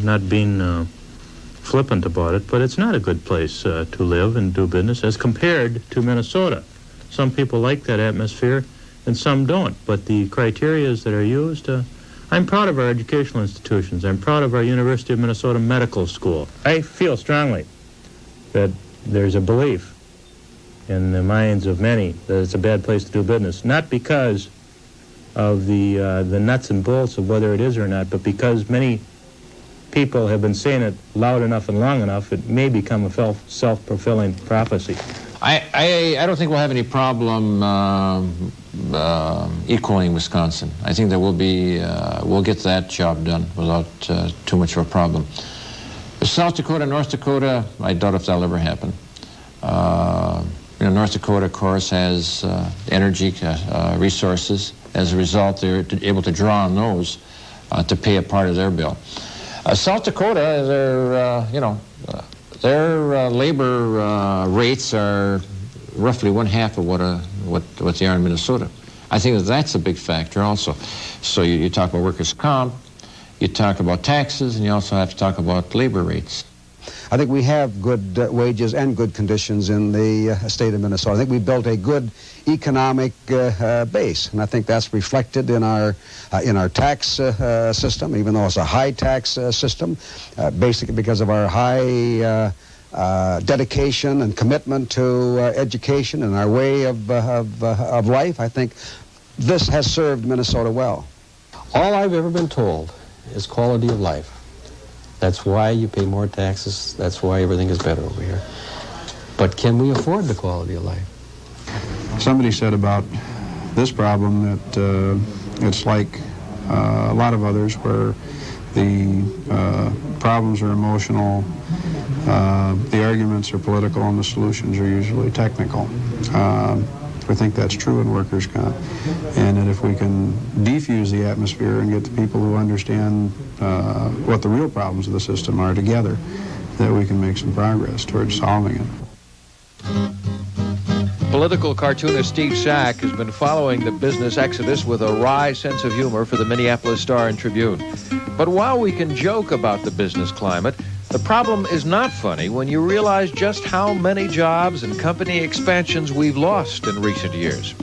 not being flippant about it, but it's not a good place to live and do business as compared to Minnesota. Some people like that atmosphere, and some don't. But the criteria that are used, I'm proud of our educational institutions. I'm proud of our University of Minnesota Medical School. I feel strongly that there's a belief in the minds of many that it's a bad place to do business, not because of the nuts and bolts of whether it is or not, but because many people have been saying it loud enough and long enough, it may become a self-fulfilling prophecy. I don't think we'll have any problem equaling Wisconsin. I think that we'll get that job done without too much of a problem. South Dakota, North Dakota, I doubt if that'll ever happen. North Dakota, of course, has energy resources. As a result, they're able to draw on those to pay a part of their bill. South Dakota, their labor rates are roughly 1/2 of what they are in Minnesota. I think that's a big factor also. So you talk about workers' comp, you talk about taxes, and you also have to talk about labor rates. I think we have good wages and good conditions in the state of Minnesota. I think we built a good economic base, and I think that's reflected in our tax system, even though it's a high tax system, basically because of our high dedication and commitment to education and our way of life. I think this has served Minnesota well. All I've ever been told is quality of life. That's why you pay more taxes. That's why everything is better over here. But can we afford the quality of life? Somebody said about this problem that it's like a lot of others where the problems are emotional, the arguments are political, and the solutions are usually technical. I think that's true in workers' comp. And that if we can defuse the atmosphere and get the people who understand what the real problems of the system are together, that we can make some progress towards solving it. Political cartoonist Steve Sack has been following the business exodus with a wry sense of humor for the Minneapolis Star and Tribune. But while we can joke about the business climate, the problem is not funny when you realize just how many jobs and company expansions we've lost in recent years.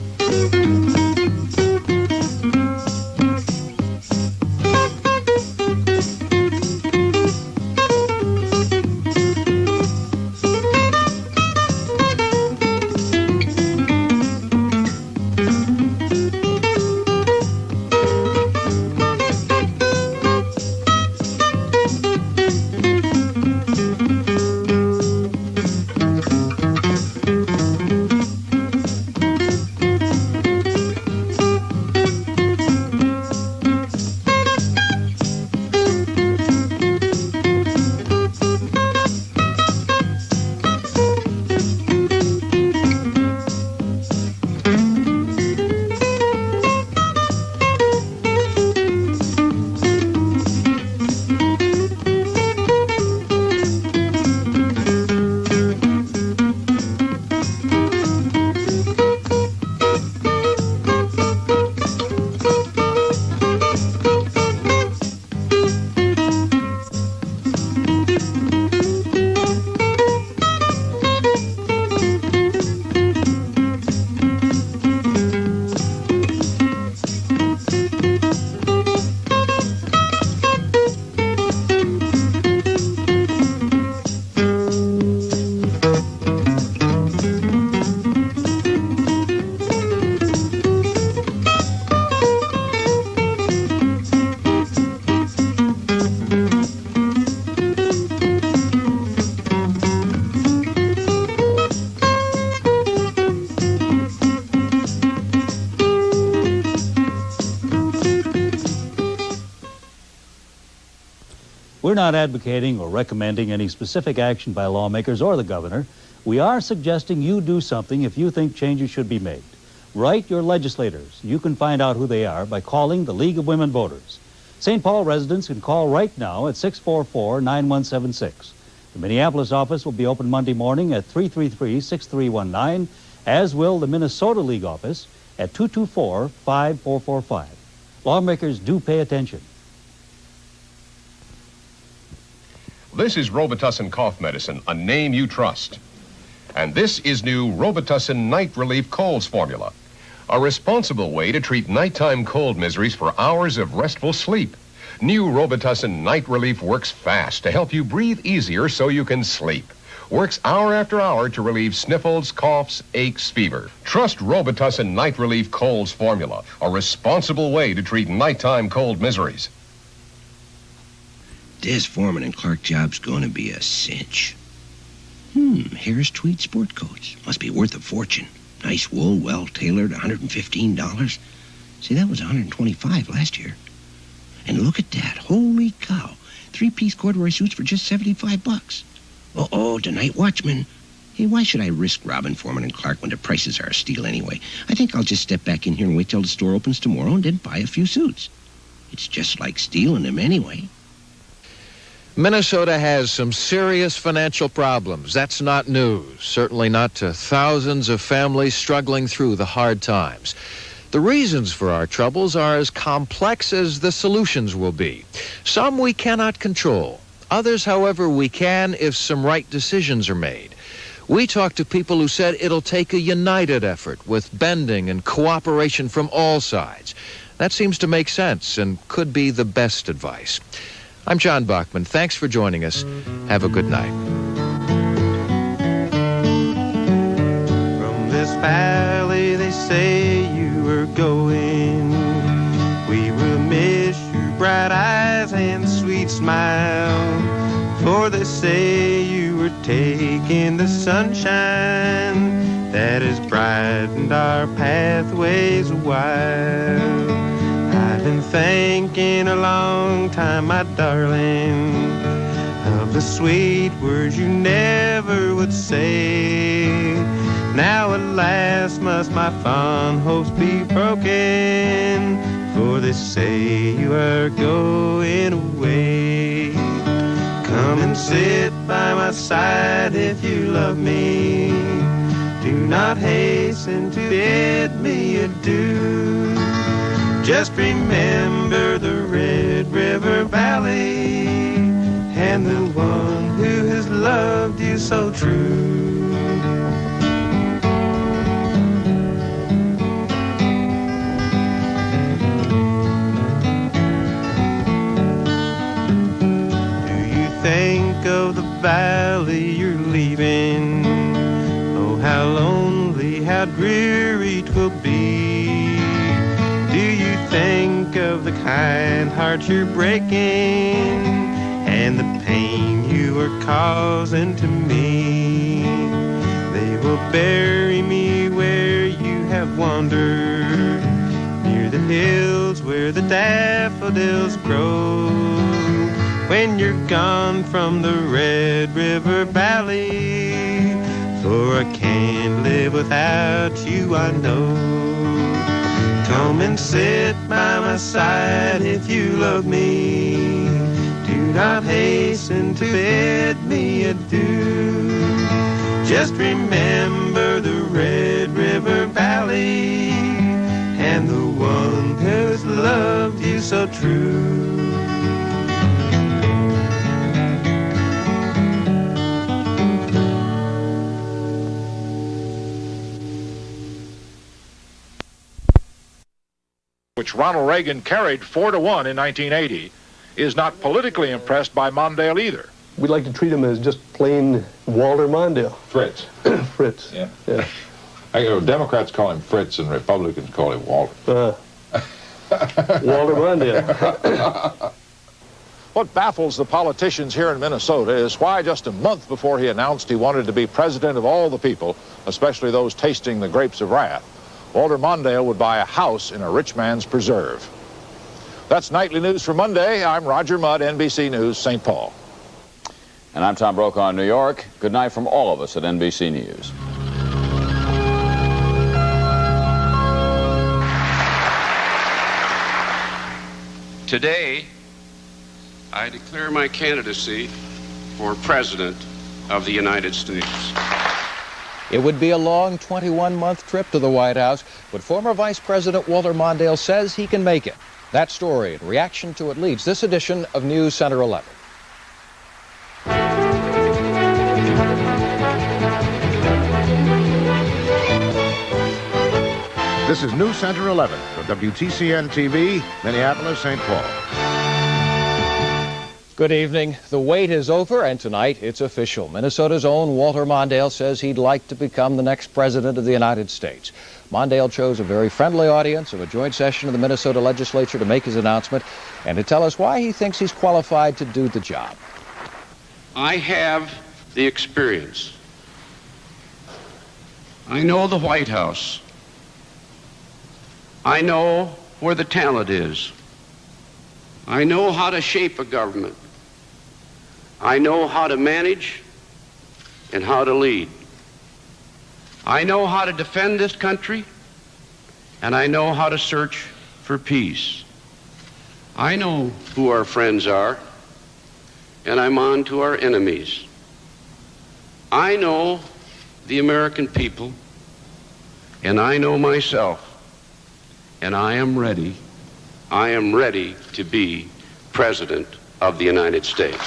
We're not advocating or recommending any specific action by lawmakers or the governor. We are suggesting you do something if you think changes should be made. Write your legislators. You can find out who they are by calling the League of Women Voters. St. Paul residents can call right now at 644-9176. The Minneapolis office will be open Monday morning at 333-6319, as will the Minnesota League office at 224-5445. Lawmakers do pay attention. This is Robitussin cough medicine, a name you trust. And this is new Robitussin Night Relief Colds formula. a responsible way to treat nighttime cold miseries for hours of restful sleep. New Robitussin Night Relief works fast to help you breathe easier so you can sleep. Works hour after hour to relieve sniffles, coughs, aches, fever. Trust Robitussin Night Relief Colds formula, a responsible way to treat nighttime cold miseries. This Foreman and Clark job's going to be a cinch. Harris tweed sport coats. Must be worth a fortune. Nice wool, well-tailored, $115. See, that was $125 last year. And look at that. Holy cow. 3-piece corduroy suits for just $75. Uh-oh, the night watchman. Hey, why should I risk robbing Foreman and Clark when the prices are a steal anyway? I think I'll just step back in here and wait till the store opens tomorrow and then buy a few suits. It's just like stealing them anyway. Minnesota has some serious financial problems. That's not news, certainly not to thousands of families struggling through the hard times. The reasons for our troubles are as complex as the solutions will be. Some we cannot control. Others, however, we can if some right decisions are made. We talked to people who said it'll take a united effort with bending and cooperation from all sides. That seems to make sense and could be the best advice. I'm John Bachman. Thanks for joining us. Have a good night. From this valley they say you were going. We will miss your bright eyes and sweet smile. For they say you were taking the sunshine that has brightened our pathways a while. I've been thinking a long time, my darling, of the sweet words you never would say. Now at last must my fond hopes be broken, for they say you are going away. Come and sit by my side if you love me. Do not hasten to bid me adieu. Just remember the Red River Valley and the one who has loved you so true. Do you think of the valley you're leaving? Oh, how lonely, how dreary 'twill be. Do you think of the kind heart you're breaking and the pain you are causing to me? They will bury me where you have wandered, near the hills where the daffodils grow. When you're gone from the Red River Valley, for I can't live without you, I know. Come and sit by my side if you love me. Do not hasten to bid me adieu. Just remember the Red River Valley and the one who's loved you so true. Which Ronald Reagan carried 4-1 in 1980, is not politically impressed by Mondale either. We'd like to treat him as just plain Walter Mondale. Fritz. Fritz. Yeah. Yeah. Democrats call him Fritz and Republicans call him Walter. Walter Mondale. What baffles the politicians here in Minnesota is why just a month before he announced he wanted to be president of all the people, especially those tasting the grapes of wrath, Walter Mondale would buy a house in a rich man's preserve. That's Nightly News for Monday. I'm Roger Mudd, NBC News, St. Paul. And I'm Tom Brokaw in New York. Good night from all of us at NBC News. Today, I declare my candidacy for President of the United States. It would be a long 21-month trip to the White House, but former Vice President Walter Mondale says he can make it. That story and reaction to it leads this edition of News Center 11. This is News Center 11 for WTCN-TV, Minneapolis, St. Paul. Good evening. The wait is over, and tonight it's official. Minnesota's own Walter Mondale says he'd like to become the next president of the United States. Mondale chose a very friendly audience of a joint session of the Minnesota legislature to make his announcement and to tell us why he thinks he's qualified to do the job. I have the experience. I know the White House. I know where the talent is. I know how to shape a government. I know how to manage and how to lead. I know how to defend this country, and I know how to search for peace. I know who our friends are, and I'm on to our enemies. I know the American people, and I know myself, and I am ready to be President of the United States.